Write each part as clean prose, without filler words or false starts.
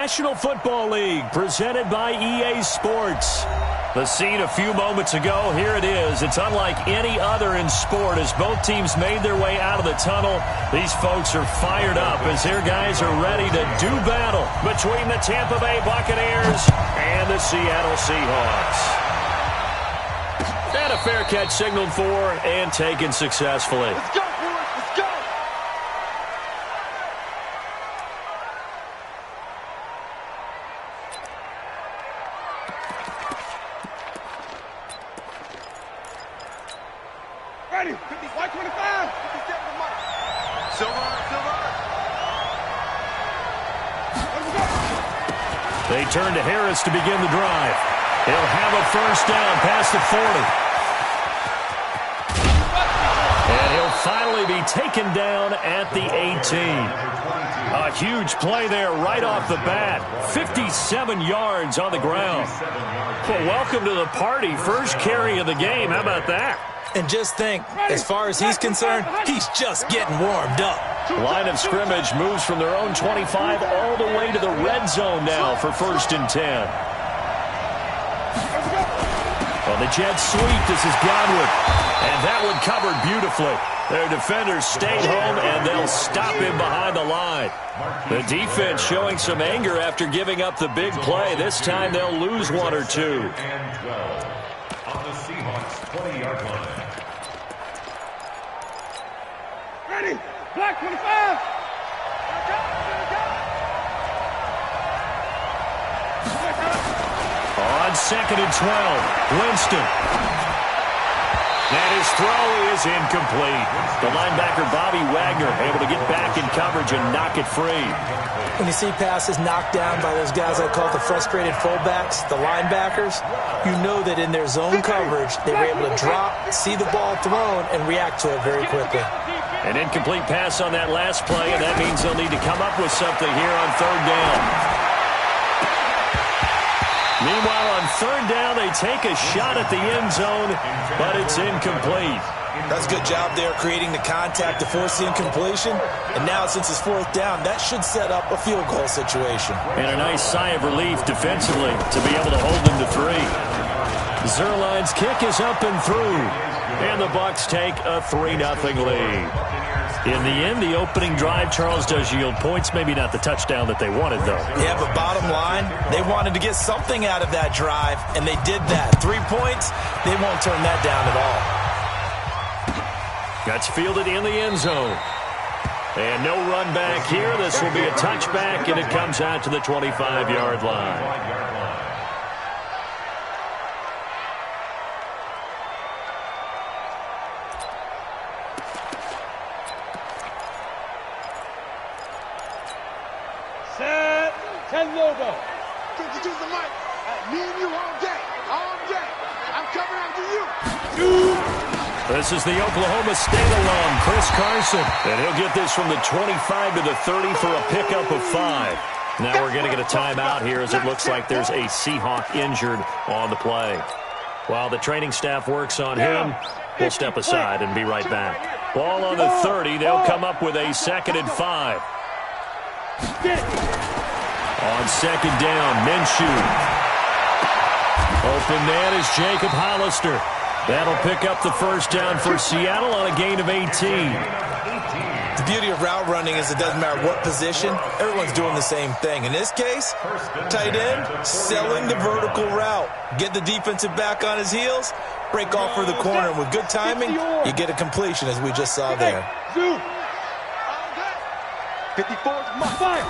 National Football League, presented by EA Sports. The scene a few moments ago, here it is. It's unlike any other in sport as both teams made their way out of the tunnel. These folks are fired up as their guys are ready to do battle between the Tampa Bay Buccaneers and the Seattle Seahawks. And a fair catch signaled for and taken successfully. Let's go, boys. Let's go. Ready, 50, white 25. 57 to Mike. Silver. Let's go. They turn to Harris to begin the drive. He'll have a first down past the 40. And he'll finally be taken down at the 18. A huge play there right off the bat. 57 yards on the ground. Well, welcome to the party. First carry of the game. How about that? And just think, as far as he's concerned, he's just getting warmed up. Line of scrimmage moves from their own 25 all the way to the red zone now for 1st and 10. Well, the Jets sweep. This is Godwin. And that one covered beautifully. Their defenders stayed home, and they'll stop him behind the line. The defense showing some anger after giving up the big play. This time they'll lose one or two. And 12 on the Seahawks 20-yard line. Ready, black 25. On 2nd and 12, Winston. And his throw is incomplete. The linebacker, Bobby Wagner, able to get back in coverage and knock it free. When you see passes knocked down by those guys I call the frustrated fullbacks, the linebackers, you know that in their zone coverage, they were able to drop, see the ball thrown, and react to it very quickly. An incomplete pass on that last play, and that means they'll need to come up with something here on 3rd down. Meanwhile, on 3rd down, they take a shot at the end zone, but it's incomplete. That's a good job there creating the contact to force the incompletion. And now, since it's 4th down, that should set up a field goal situation. And a nice sigh of relief defensively to be able to hold them to 3. Zerline's kick is up and through. And the Bucs take a 3-0 lead. In the end, the opening drive, Charles, does yield points. Maybe not the touchdown that they wanted, though. Yeah, but bottom line, they wanted to get something out of that drive, and they did that. 3 points, they won't turn that down at all. That's fielded in the end zone. And no run back here. This will be a touchback, and it comes out to the 25-yard line. Ten logo. 52 the mic. Me and you all day. All day. I'm coming after you. This is the Oklahoma State alum, Chris Carson. And he'll get this from the 25 to the 30 for a pickup of 5. Now we're going to get a timeout here as it looks like there's a Seahawk injured on the play. While the training staff works on him, we'll step aside and be right back. Ball on the 30. They'll come up with a 2nd and 5. On 2nd down, Minshew. Open man is Jacob Hollister. That'll pick up the first down for Seattle on a gain of 18. The beauty of route running is it doesn't matter what position, everyone's doing the same thing. In this case, tight end, selling the vertical route. Get the defensive back on his heels, break off for the corner. And with good timing, you get a completion as we just saw there. 54 my fire.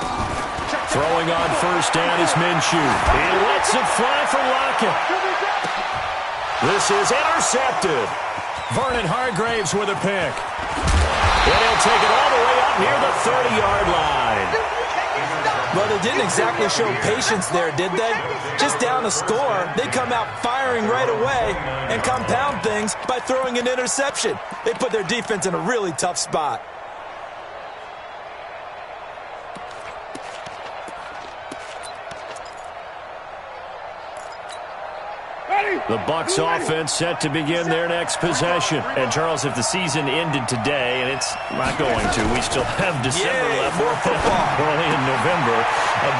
Throwing on first down is Minshew. He lets it fly for Lockett. This is intercepted. Vernon Hargraves with a pick. And he'll take it all the way up near the 30-yard line. Well, they didn't exactly show patience there, did they? Just down a score, they come out firing right away and compound things by throwing an interception. They put their defense in a really tough spot. The Bucs offense set to begin their next possession. And, Charles, if the season ended today, and it's not going to, we still have December left. More football. Early in November.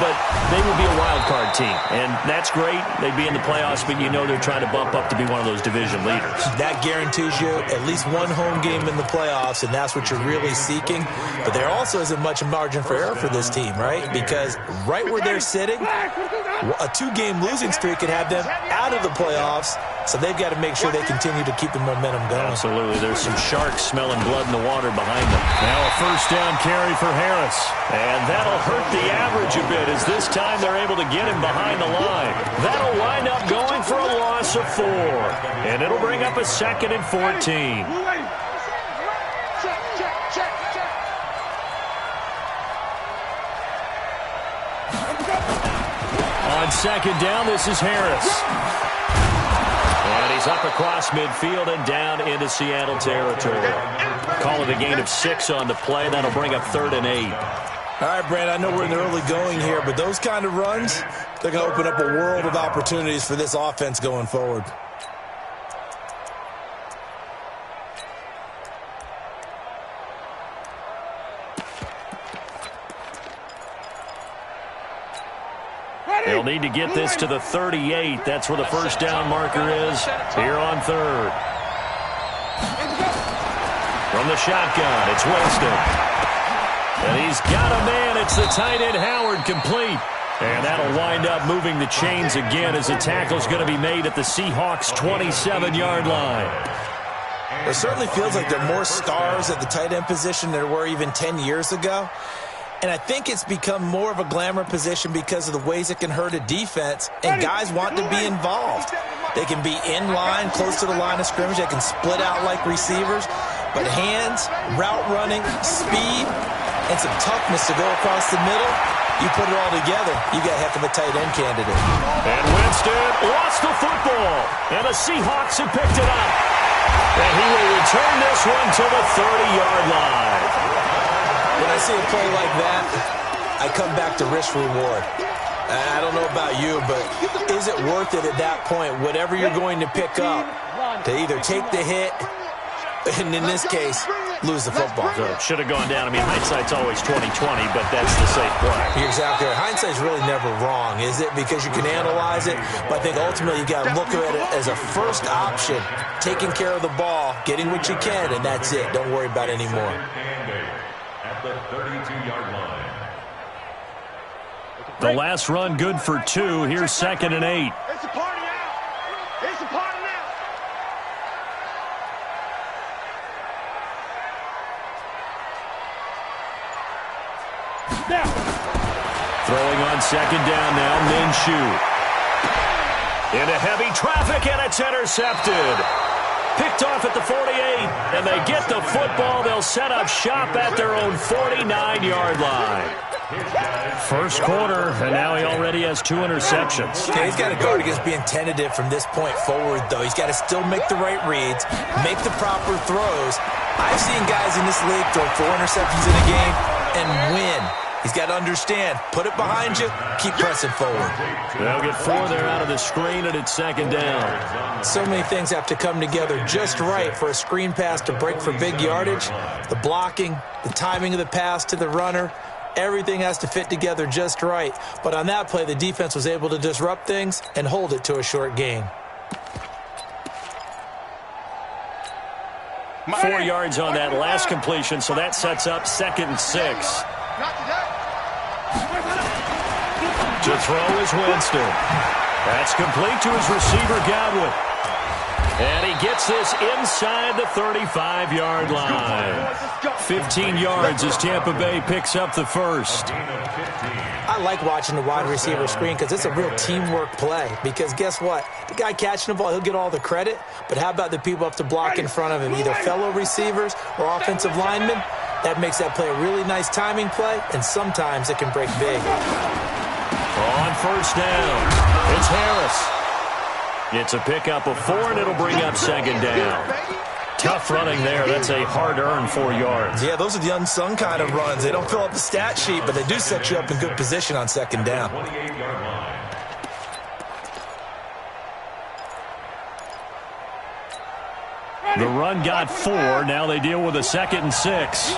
But they would be a wild card team. And that's great. They'd be in the playoffs, but you know they're trying to bump up to be one of those division leaders. That guarantees you at least one home game in the playoffs, and that's what you're really seeking. But there also isn't much margin for error for this team, right? Because right where they're sitting, a 2-game losing streak could have them out of the playoffs, so they've got to make sure they continue to keep the momentum going. Absolutely. There's some sharks smelling blood in the water behind them. Now a first down carry for Harris. And that'll hurt the average a bit as this time they're able to get him behind the line. That'll wind up going for a loss of 4. And it'll bring up a 2nd and 14. On 2nd down, this is Harris. And he's up across midfield and down into Seattle territory. Call it a gain of 6 on the play. That'll bring up 3rd and 8. All right, Brand, I know we're in the early going here, but those kind of runs, they're going to open up a world of opportunities for this offense going forward. They'll need to get this to the 38. That's where the first down marker is here on 3rd. From the shotgun, it's Winston. And he's got a man. It's the tight end Howard, complete. And that'll wind up moving the chains again as the tackle's going to be made at the Seahawks' 27-yard line. It certainly feels like there are more stars at the tight end position than there were even 10 years ago. And I think it's become more of a glamour position because of the ways it can hurt a defense, and guys want to be involved. They can be in line, close to the line of scrimmage. They can split out like receivers. But hands, route running, speed, and some toughness to go across the middle, you put it all together, you got a heck of a tight end candidate. And Winston lost the football, and the Seahawks have picked it up. And he will return this one to the 30-yard line. When I see a play like that, I come back to risk-reward. I don't know about you, but is it worth it at that point, whatever you're going to pick up, to either take the hit, and in this case, lose the football? So it should have gone down. I mean, hindsight's always 20/20, but that's the safe play. You're exactly right. Hindsight's really never wrong, is it? Because you can analyze it, but I think ultimately you got to look at it as a first option, taking care of the ball, getting what you can, and that's it. Don't worry about it anymore. At the 32-yard line. The last run good for 2. Here's 2nd and 8. It's a party out. It's a party now. Throwing on 2nd down now, Minshew. Into heavy traffic, and it's intercepted. Picked off at the 48, and they get the football. They'll set up shop at their own 49-yard line. First quarter, and now he already has 2 interceptions. Okay, he's got to guard against being tentative from this point forward, though. He's got to still make the right reads, make the proper throws. I've seen guys in this league throw 4 interceptions in a game and win. He's got to understand, put it behind you, keep pressing forward. They'll get 4 there out of the screen, and it's 2nd down. So many things have to come together just right for a screen pass to break for big yardage. The blocking, the timing of the pass to the runner, everything has to fit together just right. But on that play, the defense was able to disrupt things and hold it to a short gain. 4 yards on that last completion, so that sets up 2nd and 6. To throw is Winston. That's complete to his receiver, Godwin. And he gets this inside the 35-yard line. 15 yards as Tampa Bay picks up the first. I like watching the wide receiver screen because it's a real teamwork play. Because guess what? The guy catching the ball, he'll get all the credit. But how about the people up to block in front of him, either fellow receivers or offensive linemen? That makes that play a really nice timing play, and sometimes it can break big. On first down, it's Harris. It's a pickup of 4, and it'll bring up 2nd down. Tough running there. That's a hard-earned 4 yards. Yeah, those are the unsung kind of runs. They don't fill up the stat sheet, but they do set you up in good position on 2nd down. The run got 4. Now they deal with a 2nd and 6.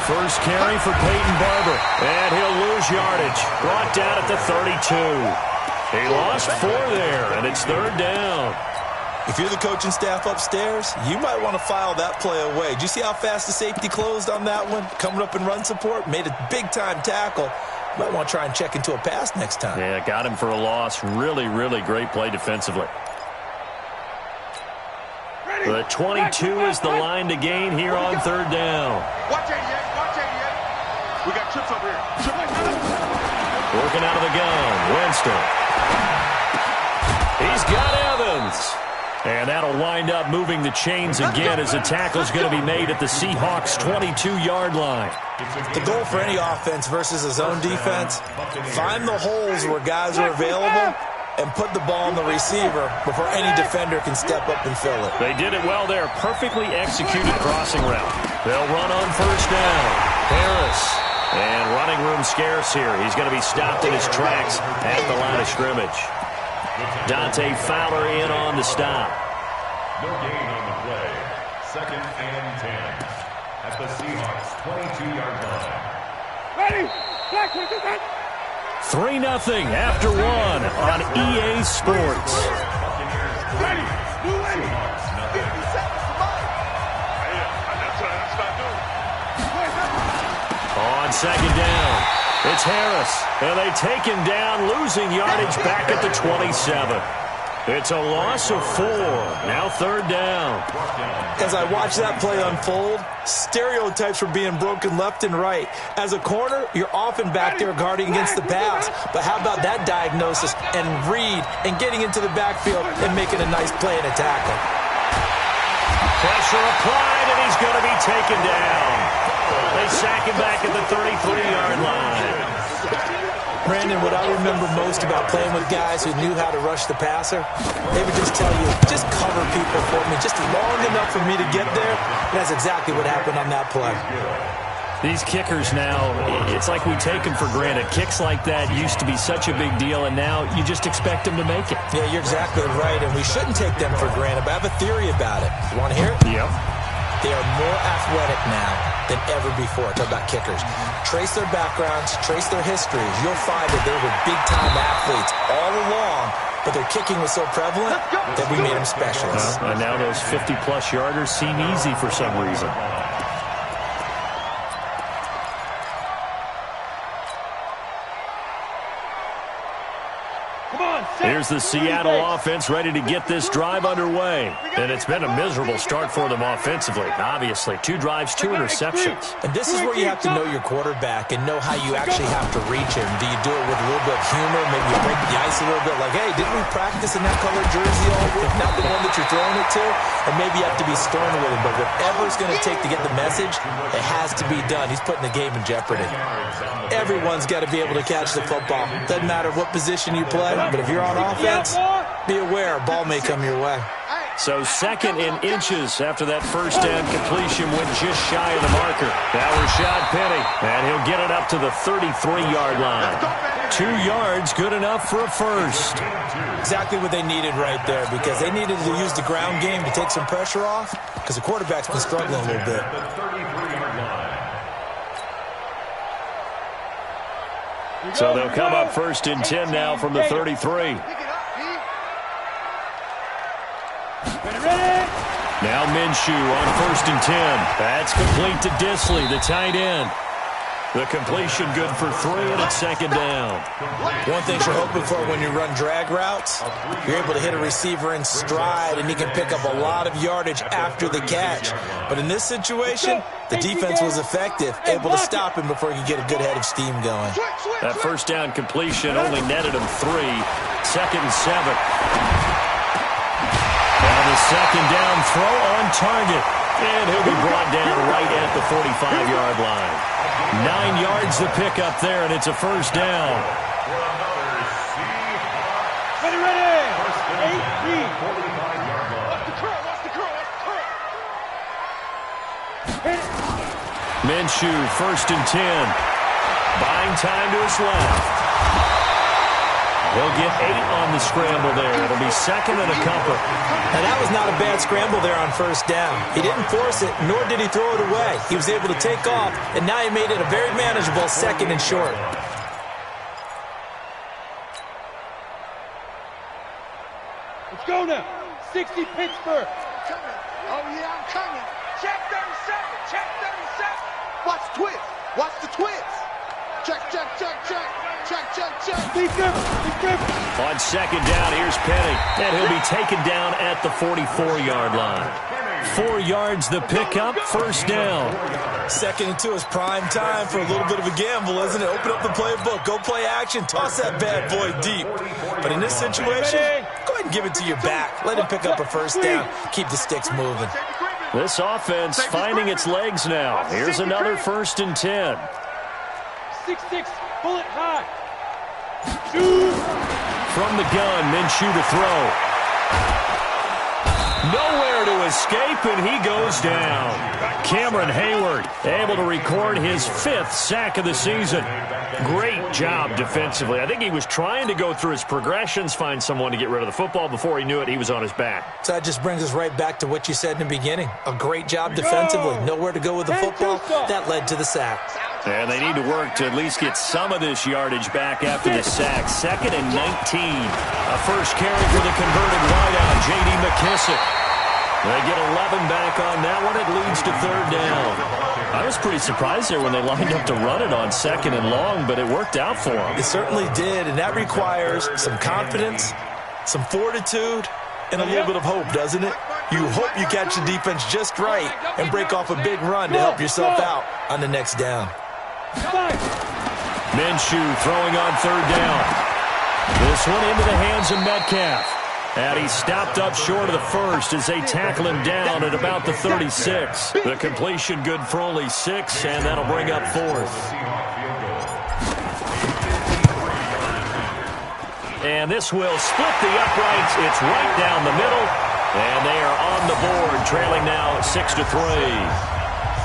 First carry for Peyton Barber. And he'll lose yardage. Brought down at the 32. He lost 4 there, and it's 3rd down. If you're the coaching staff upstairs, you might want to file that play away. Do you see how fast the safety closed on that one? Coming up in run support, made a big-time tackle. You might want to try and check into a pass next time. Yeah, got him for a loss. Really, really great play defensively. The 22 is the line to gain here on 3rd down. Watch 88. Watch 88. We got trips over here. Working out of the gun. Winston. He's got Evans. And that'll wind up moving the chains again as the tackle's going to be made at the Seahawks' 22-yard line. The goal for any offense versus a zone defense, find the holes where guys are available and put the ball on the receiver before any defender can step up and fill it. They did it well there. Perfectly executed crossing route. They'll run on 1st down. Harris. And running room scarce here. He's going to be stopped in his tracks at the line of scrimmage. Dante Fowler in on the stop. No gain on the play. 2nd and 10 at the Seahawks 22-yard line. Ready? Black, 3-0 after 1 on EA Sports. Buccaneers 3. Ready? New ready. Seahawks 0. 50 seconds to fight. That's what I do. On 2nd down, it's Harris. And they take him down, losing yardage back at the 27. It's a loss of 4. Now 3rd down. As I watch that play unfold, stereotypes were being broken left and right. As a corner, you're often back there guarding against the pass. But how about that diagnosis and read and getting into the backfield and making a nice play and a tackle? Pressure applied, and he's going to be taken down. They sack him back at the 33-yard line. Brandon, what I remember most about playing with guys who knew how to rush the passer, they would just tell you, just cover people for me, just long enough for me to get there. And that's exactly what happened on that play. These kickers now, it's like we take them for granted. Kicks like that used to be such a big deal, and now you just expect them to make it. Yeah, you're exactly right, and we shouldn't take them for granted, but I have a theory about it. You want to hear it? Yep. They are more athletic now than ever before. Talk about kickers. Trace their backgrounds, trace their histories. You'll find that they were big-time athletes all along, but their kicking was so prevalent that we made them specialists. And now those 50-plus yarders seem easy for some reason. Here's the Seattle offense ready to get this drive underway. And it's been a miserable start for them offensively. Obviously, 2 drives, 2 interceptions. And this is where you have to know your quarterback and know how you actually have to reach him. Do you do it with a little bit of humor? Maybe you break the ice a little bit like, hey, didn't we practice in that colored jersey all week? Not the one that you're throwing it to. And maybe you have to be stern with him. But whatever it's going to take to get the message, it has to be done. He's putting the game in jeopardy. Everyone's got to be able to catch the football. Doesn't matter what position you play, but if you're on offense, be aware, a ball may come your way. So 2nd and inches after that 1st down completion went just shy of the marker. Now Rashad Penny, and he'll get it up to the 33-yard line. 2 yards, good enough for a first. Exactly what they needed right there, because they needed to use the ground game to take some pressure off, because the quarterback's been struggling a little bit. So they'll come up 1st and 10 now from the 33. Now Minshew on 1st and 10. That's complete to Disley, the tight end. The completion good for 3, and it's 2nd down. One thing you're hoping for when you run drag routes, you're able to hit a receiver in stride, and he can pick up a lot of yardage after the catch. But in this situation, the defense was effective, able to stop him before he could get a good head of steam going. That 1st down completion only netted him 3. 2nd and 7. And the 2nd down throw on target. And he'll be brought down right at the 45-yard line. 9 yards to pick up there, and it's a 1st down. Ready. 18. Watch the curl. Minshew, 1st and 10. Buying time to his left. He'll get 8 on the scramble there. It'll be second and a couple. And that was not a bad scramble there on first down. He didn't force it, nor did he throw it away. He was able to take off, and now he made it a very manageable second and short. Let's go now. 60 Pittsburgh. Coming. Oh, yeah, I'm coming. Check 37. Check 37. Watch the twist. Watch the twist. Check, check, check, check. Check, check, check. Be careful. On second down, here's Penny. And he'll be taken down at the 44-yard line. 4 yards the pickup, first down. Second and 2 is prime time for a little bit of a gamble, isn't it? Open up the playbook, go play action, toss that bad boy deep. But in this situation, go ahead and give it to your back. Let him pick up a first down. Keep the sticks moving. This offense finding its legs now. Here's another 1st and 10. 6-6, bullet high. Shoot. From the gun, Minshew to throw. Nowhere to escape, and he goes down. Cameron Hayward able to record his 5th sack of the season. Great job defensively. I think he was trying to go through his progressions, find someone to get rid of the football. Before he knew it, he was on his back. So that just brings us right back to what you said in the beginning. A great job defensively. Nowhere to go with the football. That led to the sack. And they need to work to at least get some of this yardage back after the sack. 2nd and 19. A first carry for the converted wideout, J.D. McKissick. They get 11 back on that one. It leads to 3rd down. I was pretty surprised there when they lined up to run it on 2nd and long, but it worked out for them. It certainly did, and that requires some confidence, some fortitude, and a little bit of hope, doesn't it? You hope you catch the defense just right and break off a big run to help yourself out on the next down. Minshew throwing on 3rd down. This one into the hands of Metcalf. And he stopped up short of the first as they tackle him down at about the 36. The completion good for only 6, and that'll bring up 4th. And this will split the uprights. It's right down the middle. And they are on the board, trailing now 6-3.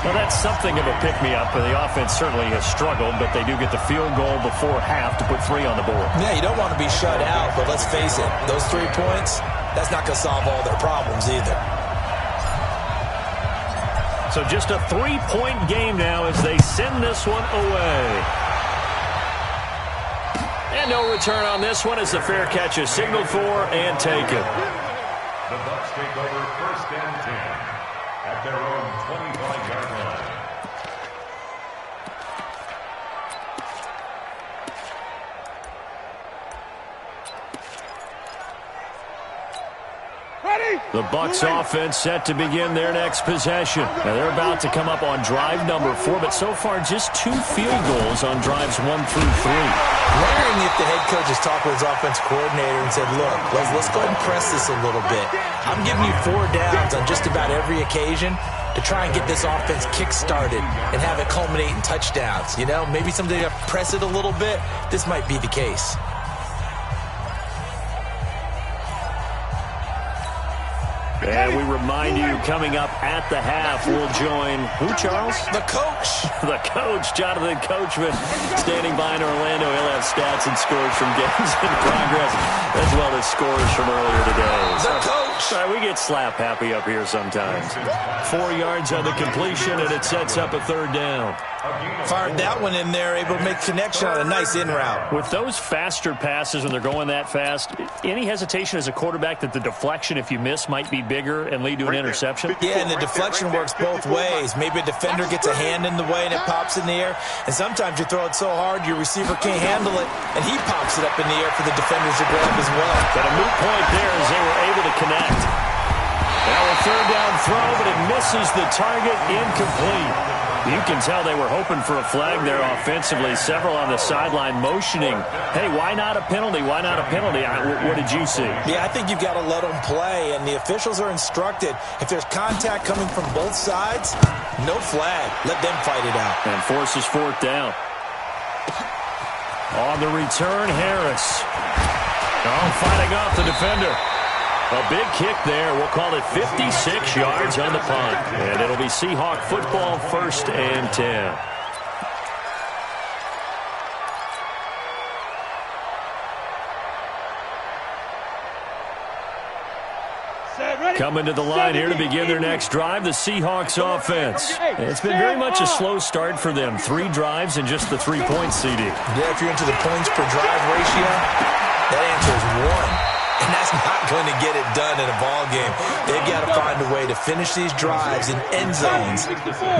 Well, that's something of a pick-me-up, and the offense certainly has struggled, but they do get the field goal before half to put 3 on the board. Yeah, you don't want to be shut out, but let's face it, those 3 points, that's not going to solve all their problems either. So just a 3-point game now as they send this one away. And no return on this one as the fair catch is signaled for and taken. The Bucs take over 1st and 10 at their own 25-yard line. The Bucs offense set to begin their next possession. Now they're about to come up on drive number 4, but so far just 2 field goals on drives 1 through 3. Wondering if the head coach has talked with his offense coordinator and said, look, let's go ahead and press this a little bit. I'm giving you 4 downs on just about every occasion to try and get this offense kick-started and have it culminate in touchdowns. You know, maybe someday to press it a little bit. This might be the case. And we remind you, coming up at the half, we'll join who, Charles? The coach. The coach, Jonathan Coachman, standing by in Orlando. He'll have stats and scores from games in progress, as well as scores from earlier today. The coach. We get slap happy up here sometimes. 4 yards on the completion, and it sets up a 3rd down. Fired that one in there, able to make connection on a nice in route. With those faster passes, when they're going that fast, any hesitation as a quarterback that the deflection, if you miss, might be bigger and lead to an interception? Yeah, and the deflection works both ways. Maybe a defender gets a hand in the way and it pops in the air, and sometimes you throw it so hard your receiver can't handle it, and he pops it up in the air for the defenders to grab as well. But a moot point there as they were able to connect. Now a 3rd down throw, but it misses the target, incomplete. You can tell they were hoping for a flag there offensively. Several on the sideline motioning, hey, why not a penalty? Why not a penalty? What did you see? Yeah, I think you've got to let them play, and the officials are instructed. If there's contact coming from both sides, no flag. Let them fight it out. And forces 4th down. On the return, Harris. Fighting off the defender. A big kick there. We'll call it 56 yards on the punt. And it'll be Seahawk football, 1st and 10. Coming to the line here to begin their next drive, the Seahawks offense. It's been very much a slow start for them. 3 drives and just the 3 points, CD. Yeah, if you're into the points per drive ratio, that answer is 1. And that's not going to get it done in a ball game. They've got to find a way to finish these drives in end zones,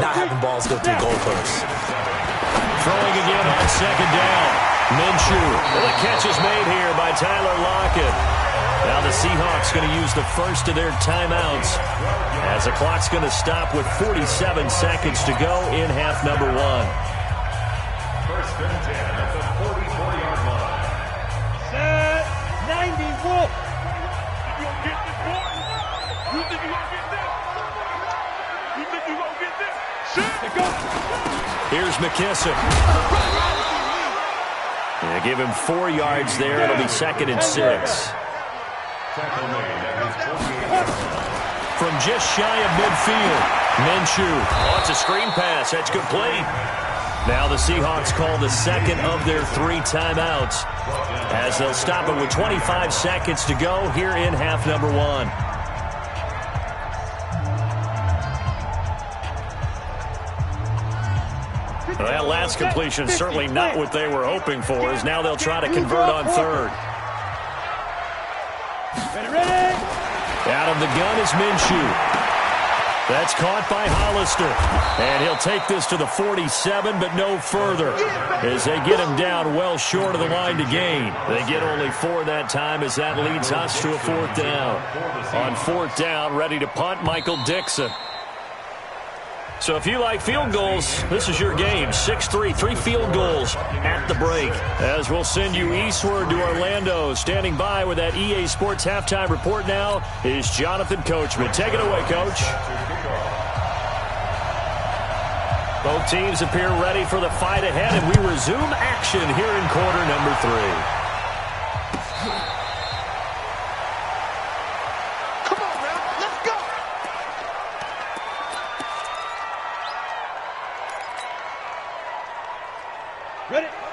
not having balls go through goalposts. Throwing again on second down. Minshew. Well, the catch is made here by Tyler Lockett. Now the Seahawks going to use the first of their timeouts as the clock's going to stop with 47 seconds to go in half number 1. First and 10 at the 44-yard line. Set 90 Wolf. You gonna get this, boy? You think you gonna get this? You think you gonna get this? Shit! Go. Here's McKissick. Yeah, give him 4 yards there. It'll be second and 6. Tackle made at his 48-yard line. From just shy of midfield, Minshew. Oh, it's a screen pass. That's complete. Now the Seahawks call the second of their 3 timeouts as they'll stop it with 25 seconds to go here in half number 1. Well, that last completion certainly not what they were hoping for, as now they'll try to convert on third. Ready? Out of the gun is Minshew. That's caught by Hollister. And he'll take this to the 47, but no further, as they get him down well short of the line to gain. They get only 4 that time, as that leads us to a 4th down. On 4th down, ready to punt, Michael Dixon. So if you like field goals, this is your game. 6-3, 3 field goals at the break. As we'll send you eastward to Orlando. Standing by with that EA Sports halftime report now is Jonathan Coachman. Take it away, Coach. Both teams appear ready for the fight ahead, and we resume action here in quarter number 3.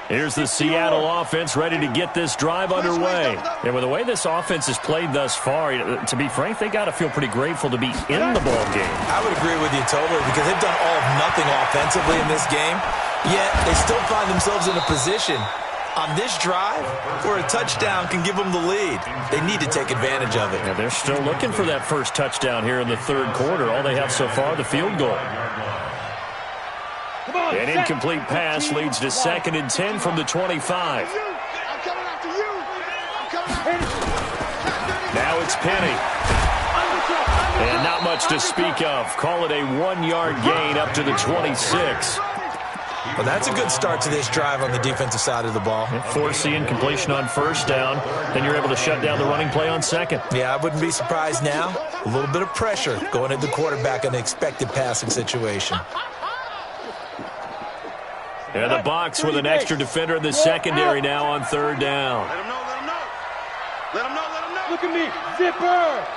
Here's the Seattle offense ready to get this drive underway. And with the way this offense has played thus far, to be frank, they got to feel pretty grateful to be in the ball game. I would agree with you totally, because they've done all of nothing offensively in this game, yet they still find themselves in a position on this drive where a touchdown can give them the lead. They need to take advantage of it. Yeah, they're still looking for that first touchdown here in the 3rd quarter. All they have so far, the field goal. An incomplete pass leads to 2nd and 10 from the 25. Now it's Penny. And not much to speak of. Call it a 1-yard gain up to the 26. Well, that's a good start to this drive on the defensive side of the ball. Force the incompletion on 1st down. Then you're able to shut down the running play on 2nd. Yeah, I wouldn't be surprised now. A little bit of pressure going into the quarterback in an expected passing situation. And the Bucs with an extra defender in the secondary now on 3rd down. Let him know, let him know. Let him know, let him know. Look at me. Zipper.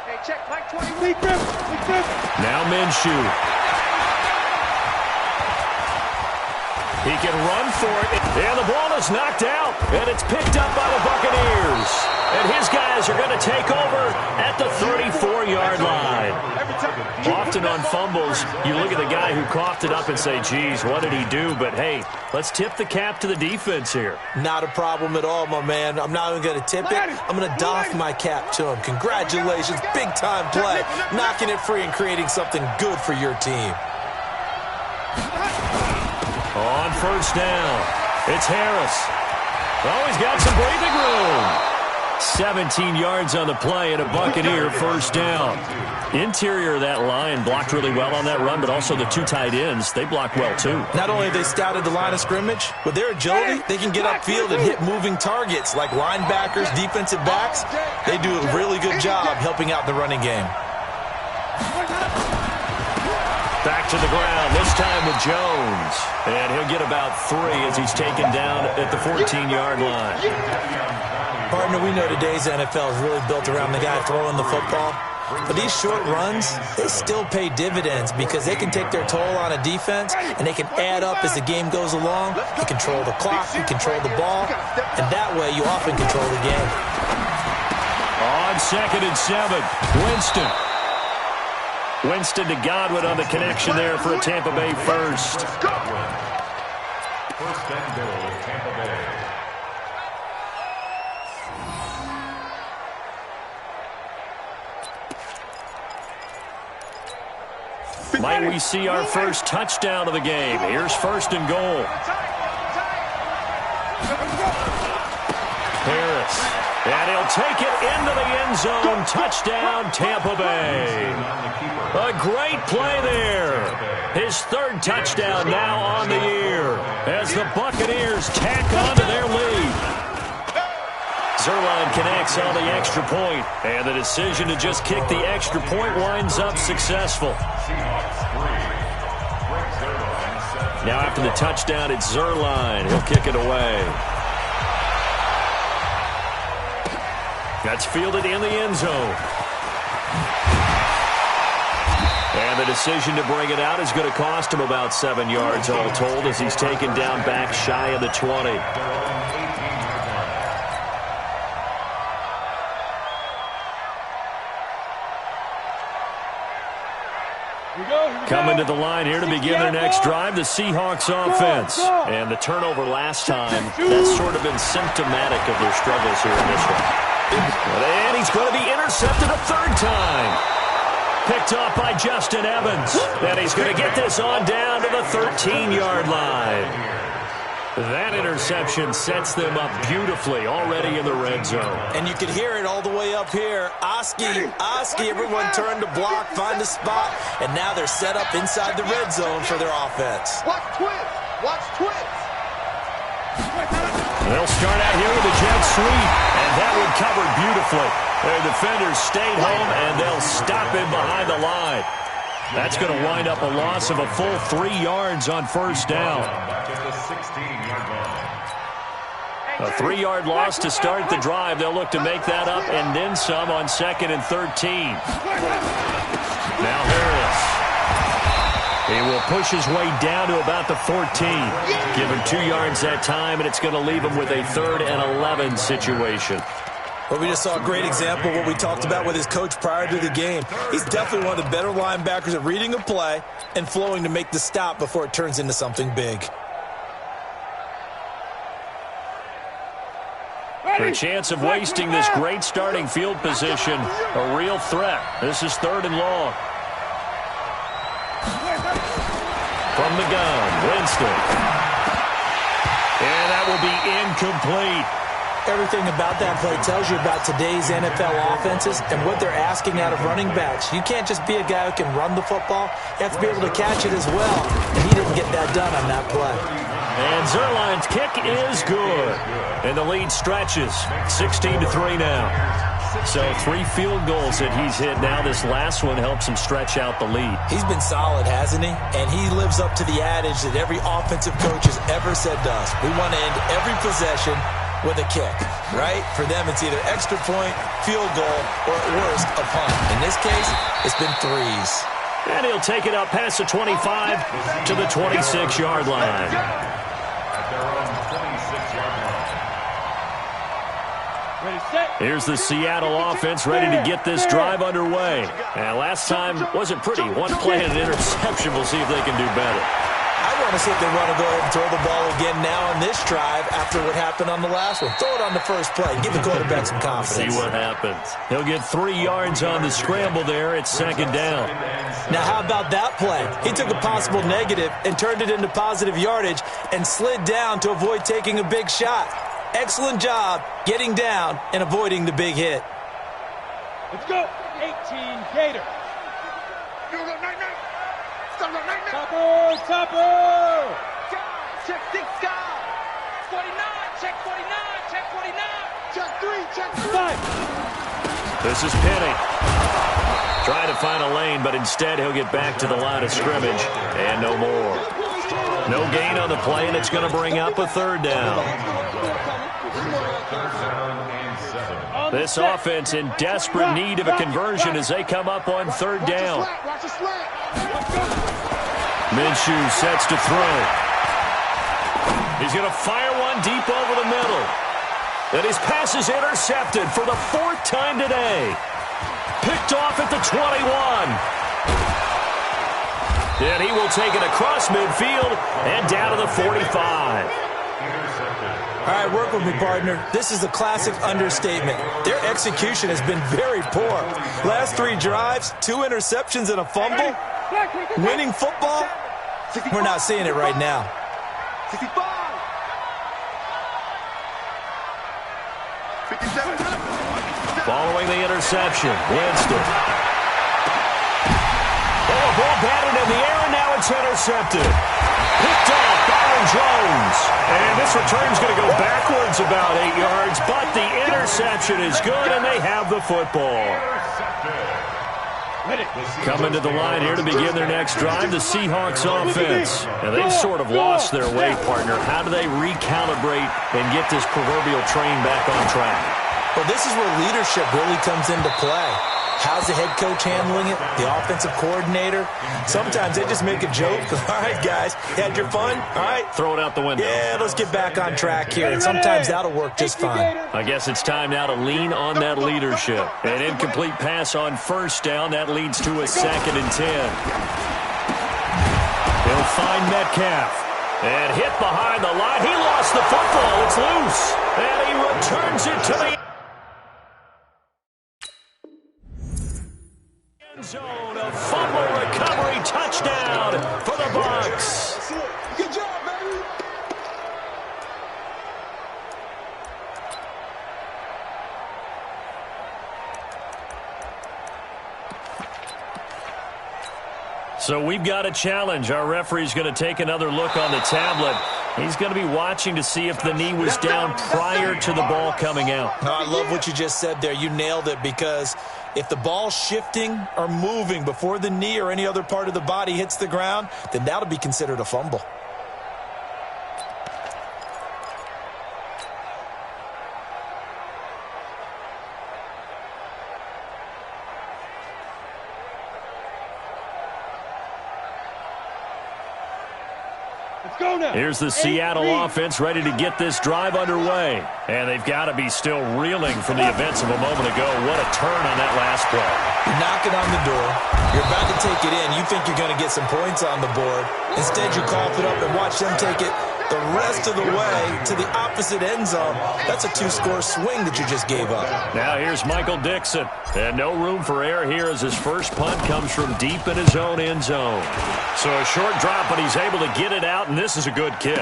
Hey, check. Mike 20. Weak grip. Weak grip. Now Minshew. He can run for it. And the ball is knocked out. And it's picked up by the Buccaneers. And his guys are going to take over at the 34-yard line. Often on fumbles, you look at the guy who coughed it up and say, geez, what did he do? But, hey, let's tip the cap to the defense here. Not a problem at all, my man. I'm not even going to tip it. I'm going to doff my cap to him. Congratulations. Big-time play. Knocking it free and creating something good for your team. On 1st down, it's Harris. Oh, he's got some breathing room. 17 yards on the play and a Buccaneer 1st down. Interior of that line blocked really well on that run, but also the 2 tight ends, they blocked well too. Not only have they scouted the line of scrimmage, with their agility, they can get upfield and hit moving targets like linebackers, defensive backs. They do a really good job helping out the running game. Back to the ground, this time with Jones. And he'll get about 3 as he's taken down at the 14-yard line. Partner, we know today's NFL is really built around the guy throwing the football. But these short runs, they still pay dividends because they can take their toll on a defense, and they can add up as the game goes along. You control the clock, you control the ball, and that way you often control the game. On 2nd and 7, Winston to Godwin on the connection there for a Tampa Bay first. First and goal, Tampa Bay. Might we see our first touchdown of the game? Here's 1st and goal. Harris. And he'll take it into the end zone. Touchdown, Tampa Bay. A great play there. His 3rd touchdown now on the year as the Buccaneers tack on to their lead. Zuerlein connects on the extra point, and the decision to just kick the extra point winds up successful. Now after the touchdown, it's Zuerlein. He'll kick it away. That's fielded in the end zone. And the decision to bring it out is going to cost him about 7 yards all told as he's taken down back shy of the 20. Coming to the line here to begin their next drive, the Seahawks offense. And the turnover last time, that's sort of been symptomatic of their struggles here in this one. And he's going to be intercepted a 3rd time. Picked off by Justin Evans. And he's going to get this on down to the 13-yard line. That interception sets them up beautifully already in the red zone. And you can hear it all the way up here. Oski, everyone turned to block, find a spot, and now they're set up inside the red zone for their offense. Watch twist. Watch twist. They'll start out here with a jet sweep, and that one covered beautifully. Their defenders stayed home, and they'll stop him behind the line. That's going to wind up a loss of a full 3 yards on 1st down. A 3-yard loss to start the drive. They'll look to make that up and then some on 2nd and 13. Now Harris. He will push his way down to about the 14. Give him 2 yards that time, and it's going to leave him with a 3rd and 11 situation. Well, we just saw a great example of what we talked about with his coach prior to the game. He's definitely one of the better linebackers at reading a play and flowing to make the stop before it turns into something big. For a chance of wasting this great starting field position, a real threat. This is 3rd and long. From the gun, Winston. And that will be incomplete. Everything about that play tells you about today's NFL offenses and what they're asking out of running backs. You can't just be a guy who can run the football. You have to be able to catch it as well. And he didn't get that done on that play. And Zuerlein's kick is good. And the lead stretches. 16-3 now. So 3 field goals that he's hit now. This last one helps him stretch out the lead. He's been solid, hasn't he? And he lives up to the adage that every offensive coach has ever said to us. We want to end every possession with a kick, right? For them, it's either extra point, field goal, or at worst, a punt. In this case, it's been 3s. And he'll take it up past the 25 to the 26-yard line. Here's the Seattle offense ready to get this drive underway. And last time wasn't pretty. 1 play and an interception. We'll see if they can do better. I want to see if they want to go ahead and throw the ball again now on this drive after what happened on the last one. Throw it on the first play. Give the quarterback some confidence. See what happens. He'll get 3 yards on the scramble there. It's 2nd down. Now, how about that play? He took a possible negative and turned it into positive yardage and slid down to avoid taking a big shot. Excellent job getting down and avoiding the big hit. Let's go. 18 Gator. Topper. Check 6 guy. 49. Check 49. Check 49. Check 3. Check 3. This is Penny. Trying to find a lane, but instead he'll get back to the line of scrimmage. And no more. No gain on the play, and it's going to bring up a 3rd down. This offense in desperate need of a conversion as they come up on third down. Minshew sets to throw. He's going to fire one deep over the middle. And his pass is intercepted for the fourth time today. Picked off at the 21. And he will take it across midfield and down to the 45. All right, work with me, partner. This is a classic understatement. Their execution has been very poor. Last 3 drives, 2 interceptions and a fumble. Winning football? We're not seeing it right now. 65. 57. Following the interception, Winston. Oh, a ball batted in the air, and now it's intercepted. Picked off Byron Jones. And this return's going to go backwards about 8 yards, but the interception is good, and they have the football. Coming to the line here to begin their next drive, the Seahawks offense. And they've sort of lost their way, partner. How do they recalibrate and get this proverbial train back on track? Well, this is where leadership really comes into play. How's the head coach handling it? The offensive coordinator? Sometimes they just make a joke. All right, guys, had your fun? All right. Throw it out the window. Yeah, let's get back on track here. And sometimes that'll work just fine. I guess it's time now to lean on that leadership. An incomplete pass on first down. That leads to a 2nd and 10. He'll find Metcalf. And hit behind the line. He lost the football. It's loose. And he returns it to the zone. A fumble recovery touchdown for the Bucs. Good job, baby. So we've got a challenge. Our referee's going to take another look on the tablet. He's going to be watching to see if the knee was down prior to the ball coming out. Oh, I love what you just said there. You nailed it, because if the ball's shifting or moving before the knee or any other part of the body hits the ground, then that'll be considered a fumble. Here's the Seattle offense ready to get this drive underway. And they've got to be still reeling from the events of a moment ago. What a turn on that last play. You're knocking on the door. You're about to take it in. You think you're going to get some points on the board. Instead, you cough it up and watch them take it the rest of the way to the opposite end zone. That's a 2-score swing that you just gave up. Now here's Michael Dixon. And no room for error here as his first punt comes from deep in his own end zone. So a short drop, but he's able to get it out, and this is a good kick.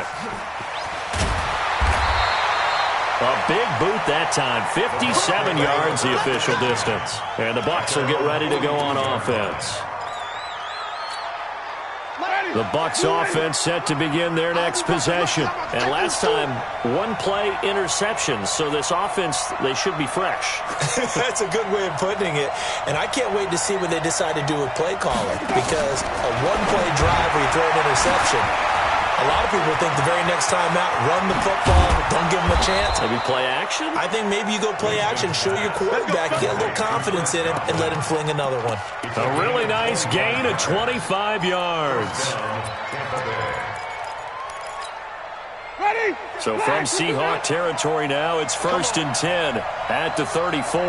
A big boot that time. 57 yards the official distance. And the Bucs will get ready to go on offense. The Bucs offense set to begin their next possession. And last time, 1-play interceptions. So this offense, they should be fresh. That's a good way of putting it. And I can't wait to see what they decide to do with play calling. Because a 1-play drive where you throw an interception, a lot of people think the very next time out, run the football, don't give them a chance. Maybe play action? I think maybe you go play action, show your quarterback, get a little confidence in him, and let him fling another one. A really nice gain of 25 yards. Ready? So from Seahawk territory now, it's 1st and 10 at the 34.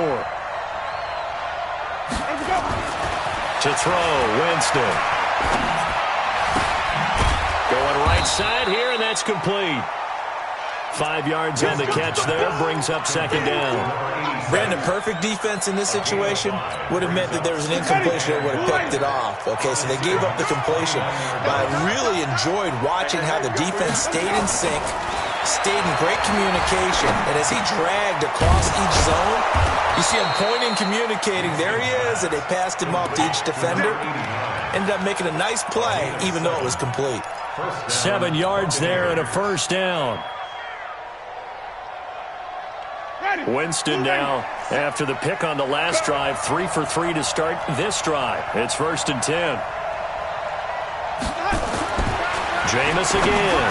To throw, Winston. Going right side here, and that's complete. 5 yards on the catch there, brings up 2nd down. Brandon, perfect defense in this situation would have meant that there was an incompletion that would have picked it off. Okay, so they gave up the completion. But I really enjoyed watching how the defense stayed in sync, stayed in great communication, and as he dragged across each zone, you see him pointing, communicating. There he is, and they passed him off to each defender. Ended up making a nice play, even though it was complete. 7 yards there and a 1st down. Winston now, after the pick on the last drive, 3 for 3 to start this drive. It's 1st and 10. Jameis again.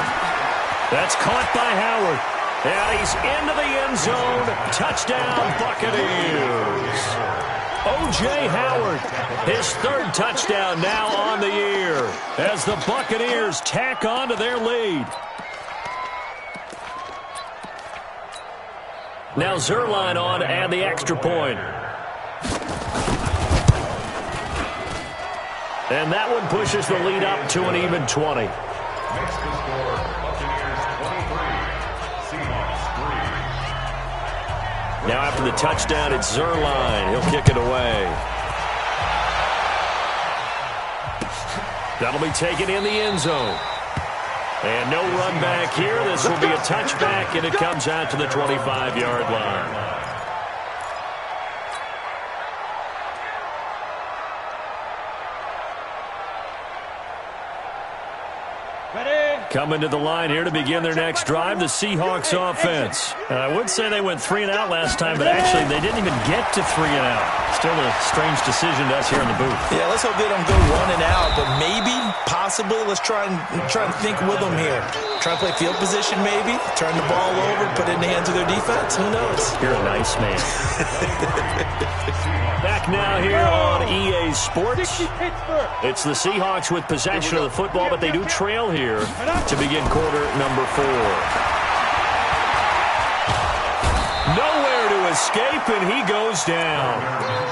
That's caught by Howard. And he's into the end zone. Touchdown, Buccaneers. O.J. Howard, his third touchdown now on the year as the Buccaneers tack on to their lead. Now Zerline on to add the extra point. And that one pushes the lead up to an even 20. Makes the score Buccaneers 23, Seahawks 3. Now after the touchdown, it's Zerline. He'll kick it away. That'll be taken in the end zone. And no run back here. This will be a touchback, and it comes out to the 25-yard line. Coming to the line here to begin their next drive, the Seahawks offense. I would say they went 3 and out last time, but actually they didn't even get to 3 and out. Still a strange decision to us here in the booth. Yeah, let's hope they don't go 1 and out, but maybe, possibly, let's try and think with them here. Try and play field position maybe, turn the ball over, put it in the hands of their defense. Who knows? You're a nice man. Back now here on EA Sports. It's the Seahawks with possession of the football, but they do trail here to begin quarter number 4. Nowhere to escape, and he goes down.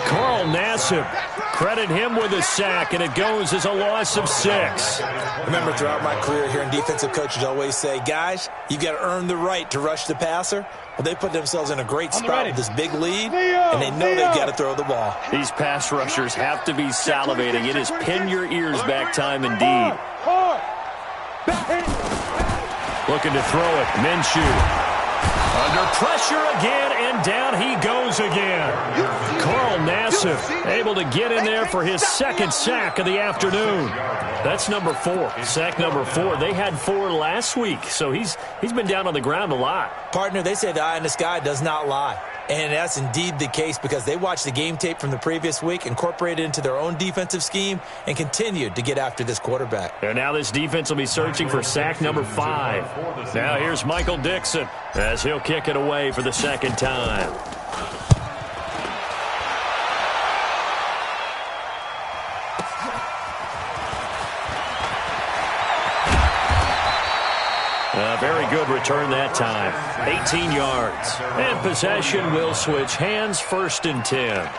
Carl Nassib, credit him with a sack, and it goes as a loss of 6. Remember, throughout my career here in defensive coaches always say, guys, you've got to earn the right to rush the passer. Well, they put themselves in a great spot with this big lead, and they know they've got to throw the ball. These pass rushers have to be salivating. It is pin your ears back time indeed. Looking to throw it. Minshew. Under pressure again, and down he goes again. Carl Nassib able to get in there for his second sack of the afternoon. That's number 4. Sack number 4. They had 4 last week, so he's been down on the ground a lot. Partner, they say the eye in the sky does not lie. And that's indeed the case because they watched the game tape from the previous week, incorporated it into their own defensive scheme, and continued to get after this quarterback. And now this defense will be searching for sack number 5. Now here's Michael Dixon as he'll kick it away for the second time. A very good return that time. 18 yards. And possession will switch hands, 1st and 10.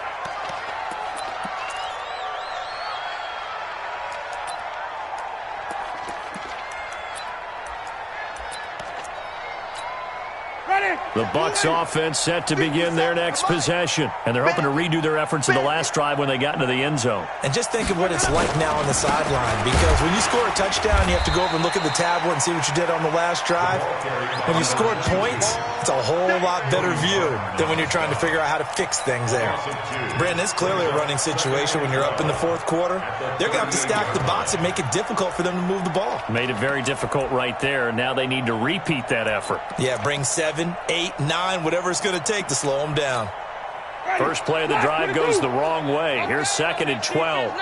The Bucs offense set to begin their next possession. And they're hoping to redo their efforts in the last drive when they got into the end zone. And just think of what it's like now on the sideline. Because when you score a touchdown, you have to go over and look at the tablet and see what you did on the last drive. When you scored points, it's a whole lot better view than when you're trying to figure out how to fix things there. Brandon, it's clearly a running situation when you're up in the 4th quarter. They're going to have to stack the box and make it difficult for them to move the ball. Made it very difficult right there. Now they need to repeat that effort. Yeah, bring 7, 8, 9, whatever it's going to take to slow them down. First play of the drive goes the wrong way. Here's 2nd and 12.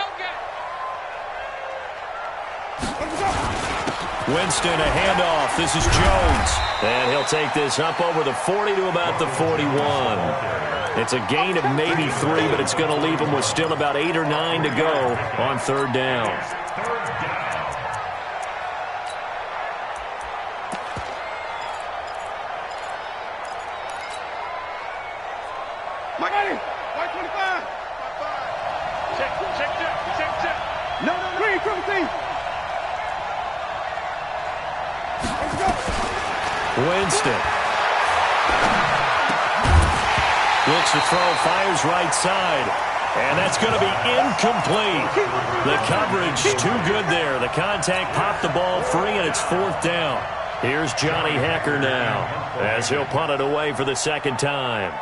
Winston, a handoff. This is Jones. And he'll take this up over the 40 to about the 41. It's a gain of maybe 3, but it's going to leave him with still about 8 or 9 to go on 3rd down. Winston. Looks to throw, fires right side. And that's going to be incomplete. The coverage too good there. The contact popped the ball free, and it's 4th down. Here's Johnny Hecker now as he'll punt it away for the second time.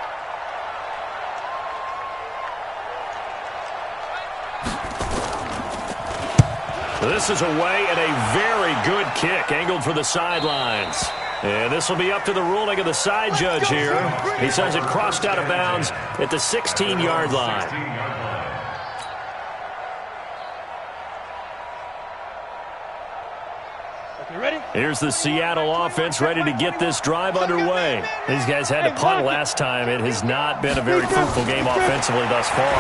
This is away and a very good kick angled for the sidelines. And this will be up to the ruling of the side judge here. He says it crossed out of bounds at the 16-yard line. Here's the Seattle offense ready to get this drive underway. These guys had to punt last time. It has not been a very fruitful game offensively thus far.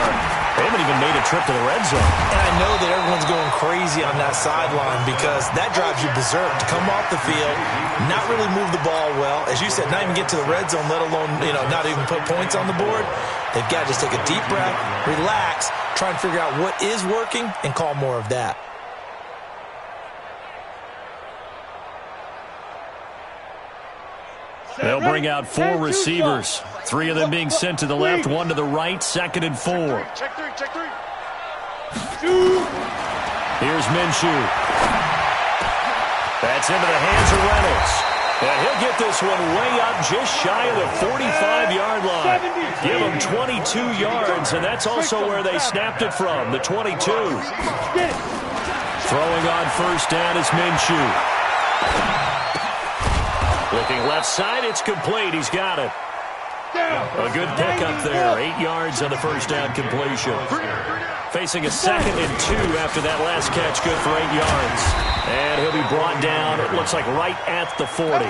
They haven't even made a trip to the red zone. And I know that everyone's going crazy on that sideline because that drives you berserk to come off the field, not really move the ball well. As you said, not even get to the red zone, let alone, not even put points on the board. They've got to just take a deep breath, relax, try and figure out what is working, and call more of that. They'll bring out 4 receivers. 3 of them being sent to the left, 1 to the right, 2nd and 4. Check three. Here's Minshew. That's into the hands of Reynolds. And he'll get this one way up just shy of the 45-yard line. Give him 22 yards, and that's also where they snapped it from, the 22. Throwing on first down is Minshew. Looking left side, it's complete. He's got it. A good pickup there. 8 yards on the first down completion. Facing a 2nd and 2 after that last catch, good for 8 yards. And he'll be brought down, it looks like right at the 40.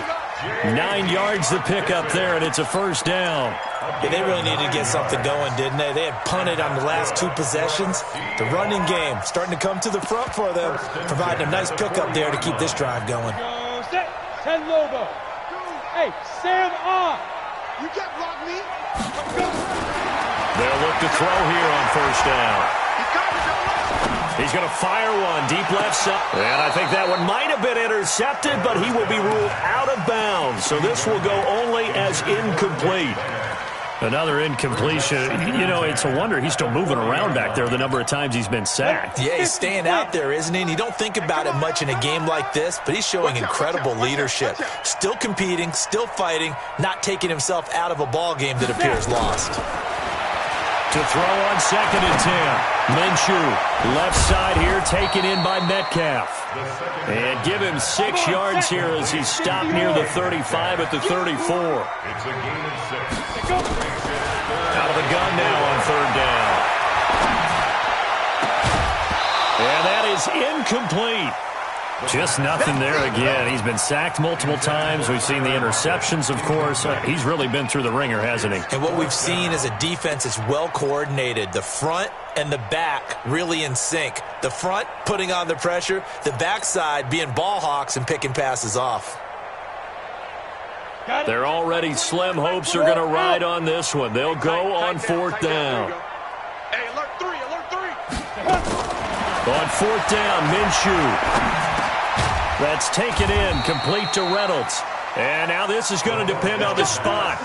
9 yards the pickup there, and it's a first down. Yeah, they really needed to get something going, didn't they? They had punted on the last 2 possessions. The running game starting to come to the front for them, providing a nice pickup there to keep this drive going. Set. 10 Lobo. Hey, Sam on. You can't block me. They'll look to throw here on first down. He's going to fire one deep left side. And I think that one might have been intercepted, but he will be ruled out of bounds. So this will go only as incomplete. Another incompletion. It's a wonder he's still moving around back there the number of times he's been sacked. Yeah, he's staying out there, isn't he? And you don't think about it much in a game like this, but he's showing incredible leadership. Still competing, still fighting, not taking himself out of a ball game that appears lost. To throw on 2nd and 10. Minshew, left side here, taken in by Metcalf. And give him 6 yards here as he's stopped near the 35 at the 34. It's a gain of 6. Out of the gun now on 3rd down. And that is incomplete. Just nothing there again. He's been sacked multiple times. We've seen the interceptions, of course. He's really been through the ringer, hasn't he? And what we've seen is a defense that's well coordinated. The front and the back really in sync. The front putting on the pressure. The backside being ball hawks and picking passes off. Their already slim hopes are going to ride on this one. They'll go on 4th down. Hey, alert 3. On 4th down, Minshew. That's taken in, complete to Reynolds. And now this is going to depend on the spot.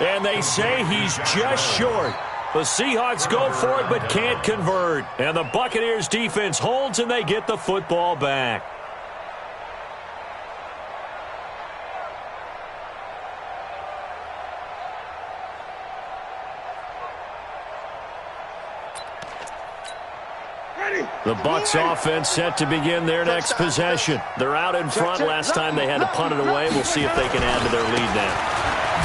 And they say he's just short. The Seahawks go for it but can't convert. And the Buccaneers defense holds and they get the football back. The Bucs offense set to begin their next possession. They're out in front. Last time they had to punt it away. We'll see if they can add to their lead now.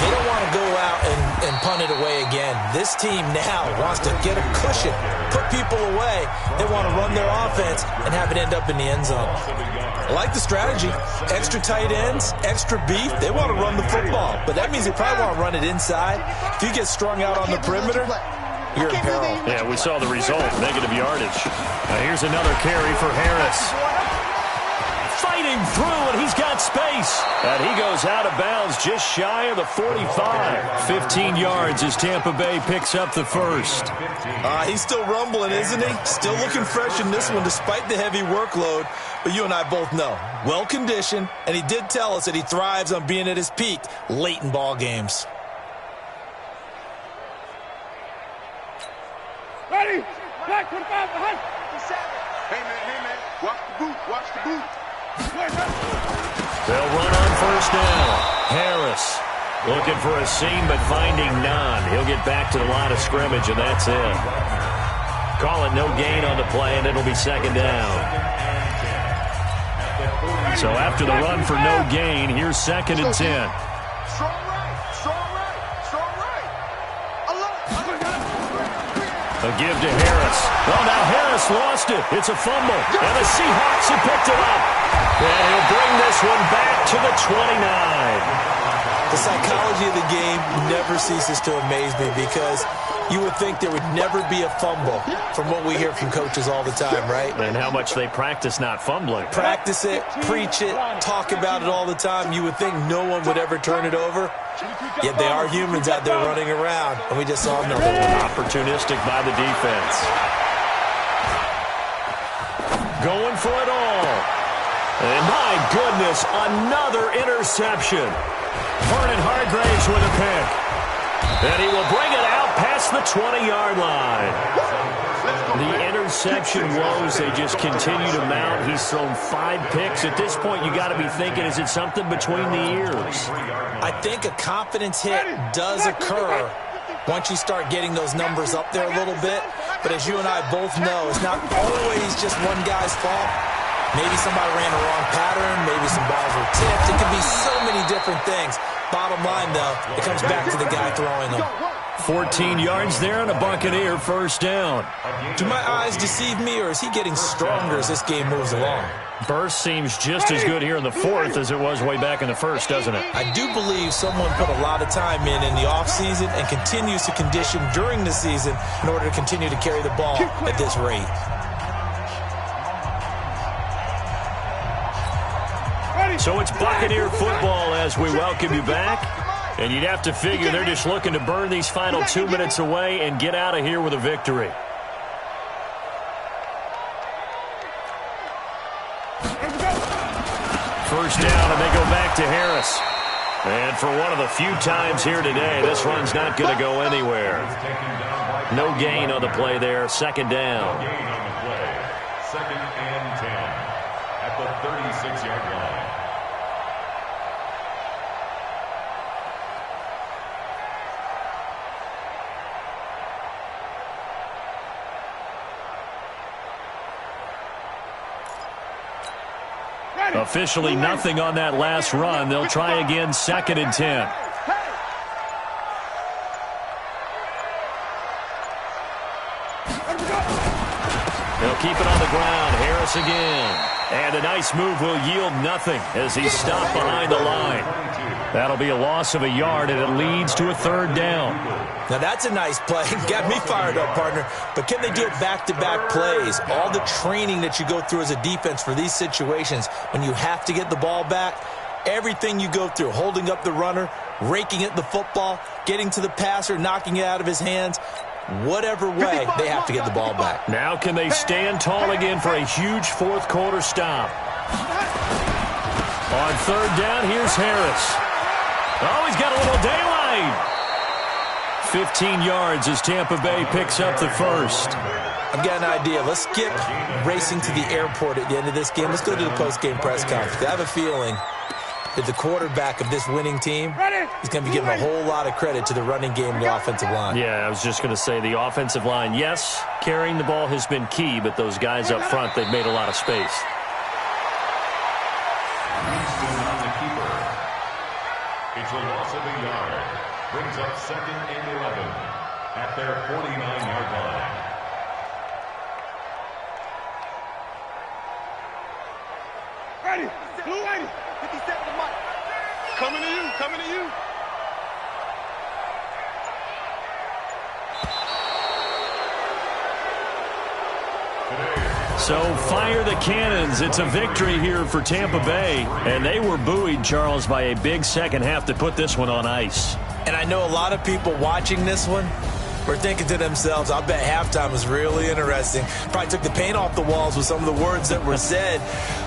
They don't want to go out and punt it away again. This team now wants to get a cushion, put people away. They want to run their offense and have it end up in the end zone. I like the strategy. Extra tight ends, extra beef. They want to run the football, but that means they probably want to run it inside. If you get strung out on the perimeter, you're in peril. Yeah, we saw the result, negative yardage. Here's another carry for Harris. Fighting through, and he's got space. And he goes out of bounds just shy of the 45. 15 yards as Tampa Bay picks up the first. He's still rumbling, isn't he? Still looking fresh in this one despite the heavy workload. But you and I both know, well-conditioned, and he did tell us that he thrives on being at his peak late in ball games. Ready? Back 25 behind. Hey, man. Watch the boot. They'll run on first down. Harris looking for a seam, but finding none. He'll get back to the line of scrimmage, and that's it. Call it no gain on the play, and it'll be 2nd down. So after the run for no gain, here's 2nd and 10. Strong right. A give to Harris. Well, now Harris lost it. It's a fumble, and the Seahawks have picked it up. And he'll bring this one back to the 29. The psychology of the game never ceases to amaze me because you would think there would never be a fumble from what we hear from coaches all the time, right? And how much they practice not fumbling. Practice it, preach it, talk about it all the time. You would think no one would ever turn it over. Yet they are humans out there running around, and we just saw another one. Opportunistic by the defense. Going for it all. And my goodness, another interception. Vernon Hargraves with a pick. And he will bring it out past the 20-yard line. The interception woes, they just continue to mount. He's thrown 5 picks. At this point, you got to be thinking, is it something between the ears? I think a confidence hit does occur once you start getting those numbers up there a little bit. But as you and I both know, it's not always just one guy's fault. Maybe somebody ran the wrong pattern. Maybe some balls were tipped. It could be so many different things. Bottom line, though, it comes back to the guy throwing them. 14 yards there on a Buccaneer first down. Do my eyes deceive me, or is he getting stronger as this game moves along? Burst seems just as good here in the fourth as it was way back in the first, doesn't it? I do believe someone put a lot of time in the offseason and continues to condition during the season in order to continue to carry the ball at this rate. So it's Buccaneer football as we welcome you back. And you'd have to figure they're just looking to burn these final 2 minutes away and get out of here with a victory. First down, and they go back to Harris. And for one of the few times here today, this run's not going to go anywhere. No gain on the play there. Second down. Second and 10 at the 36-yard line. Officially nothing on that last run. They'll try again, second and 10. They'll keep it on the ground. Harris again. And a nice move will yield nothing as he's stopped behind the line. That'll be a loss of a yard, and it leads to a third down. Now, that's a nice play. Got me fired up, partner. But can they do it back-to-back plays? All the training that you go through as a defense for these situations, when you have to get the ball back, everything you go through, holding up the runner, raking at the football, getting to the passer, knocking it out of his hands, whatever way, they have to get the ball back. Now can they stand tall again for a huge fourth-quarter stop? On third down, here's Harris. Oh, he's got a little daylight. 15 yards as Tampa Bay picks up the first. I've got an idea. Let's skip racing to the airport at the end of this game. Let's go to the post-game press conference. I have a feeling that the quarterback of this winning team is going to be giving a whole lot of credit to the running game and the offensive line. Yeah, I was just going to say the offensive line, yes, carrying the ball has been key, but those guys up front, they've made a lot of space. It's a loss of a yard. Brings up second and 11 at their 49-yard line. Ready. Blue 80. 57 to Mike. Coming to you. Coming to you. So fire the cannons. It's a victory here for Tampa Bay. And they were buoyed, Charles, by a big second half to put this one on ice. And I know a lot of people watching this one were thinking to themselves, I bet halftime was really interesting. Probably took the paint off the walls with some of the words that were said.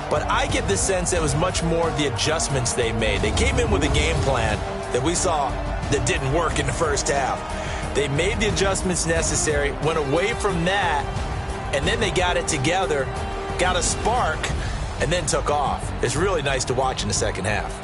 But I get the sense it was much more of the adjustments they made. They came in with a game plan that we saw that didn't work in the first half. They made the adjustments necessary, went away from that, and then they got it together, got a spark, and then took off. It's really nice to watch in the second half.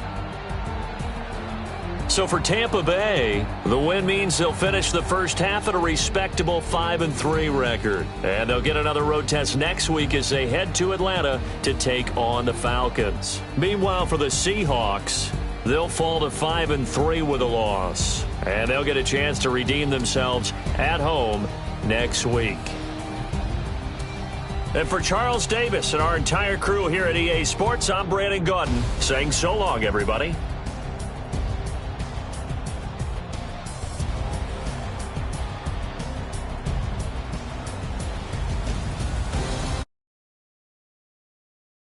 So for Tampa Bay, the win means they'll finish the first half at a respectable 5-3 record. And they'll get another road test next week as they head to Atlanta to take on the Falcons. Meanwhile, for the Seahawks, they'll fall to 5-3 with a loss. And they'll get a chance to redeem themselves at home next week. And for Charles Davis and our entire crew here at EA Sports, I'm Brandon Gaudin saying so long, everybody.